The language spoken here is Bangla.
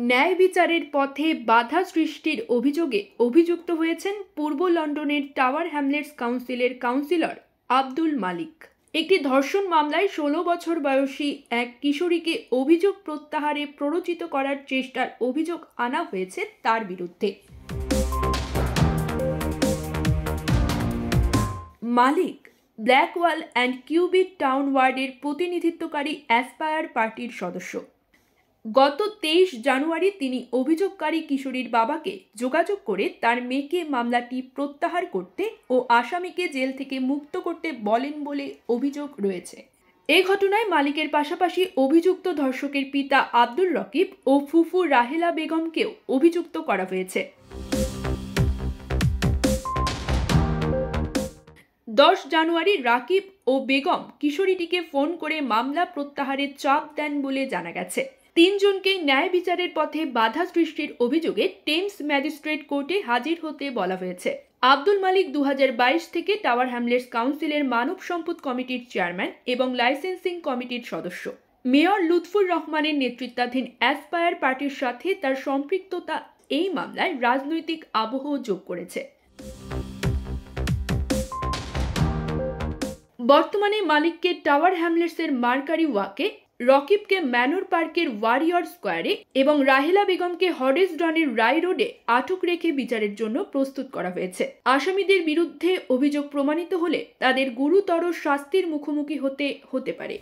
ন্যায় বিচারের পথে বাধা সৃষ্টির অভিযোগে অভিযুক্ত হয়েছেন পূর্ব লন্ডনের টাওয়ার হ্যামলেটস কাউন্সিলের কাউন্সিলর আব্দুল মালিক। একটি ধর্ষণ মামলায় 16 বছর বয়সী এক কিশোরীকে অভিযোগ প্রত্যাহারে প্ররোচিত করার চেষ্টার অভিযোগ আনা হয়েছে তার বিরুদ্ধে। মালিক ব্ল্যাকওয়াল অ্যান্ড কিউবিক টাউন ওয়ার্ডের প্রতিনিধিত্বকারী অ্যাসপায়ার পার্টির সদস্য। গত 23 জানুয়ারি তিনি অভিযোগকারী কিশোরীর বাবাকে যোগাযোগ করে তার মেয়েকে মামলাটি প্রত্যাহার করতে ও আসামিকে জেল থেকে মুক্ত করতে বলেন বলে অভিযোগ রয়েছে। এই ঘটনায় মালিকের পাশাপাশি অভিযুক্ত ধর্ষকের পিতা আব্দুল রকিব ও ফুফু রাহেলা বেগমকেও অভিযুক্ত করা হয়েছে। 10 জানুয়ারি রাকিব ও বেগম কিশোরীটিকে ফোন করে মামলা প্রত্যাহারের চাপ দেন বলে জানা গেছে। 3 জনকে ন্যায় বিচারের পথে বাধা সৃষ্টির অভিযোগে টেমস ম্যাজিস্ট্রেট কোর্টে হাজির হতে বলা হয়েছে। আব্দুল মালিক 2022 থেকে টাওয়ার হ্যামলেটস কাউন্সিলের মানব সম্পদ কমিটির চেয়ারম্যান এবং লাইসেন্সিং কমিটির সদস্য। মেয়র লুৎফুর রহমানের নেতৃত্বাধীন অ্যাসপায়ার পার্টির সাথে তার সম্পৃক্ততা এই মামলায় রাজনৈতিক আবহ যোগ করেছে। বর্তমানে মালিককে টাওয়ার হ্যামলেটসের মার্কারি ওয়াকে, রকিবকে ম্যানর পার্কের ওয়ারিয়র স্কোয়ারে এবং রাহেলা বেগমকে হডেসডনের রাই রোডে আটক রেখে বিচারের জন্য প্রস্তুত করা হয়েছে। আসামিদের বিরুদ্ধে অভিযোগ প্রমাণিত হলে তাদের গুরুতর শাস্তির মুখোমুখি হতে পারে।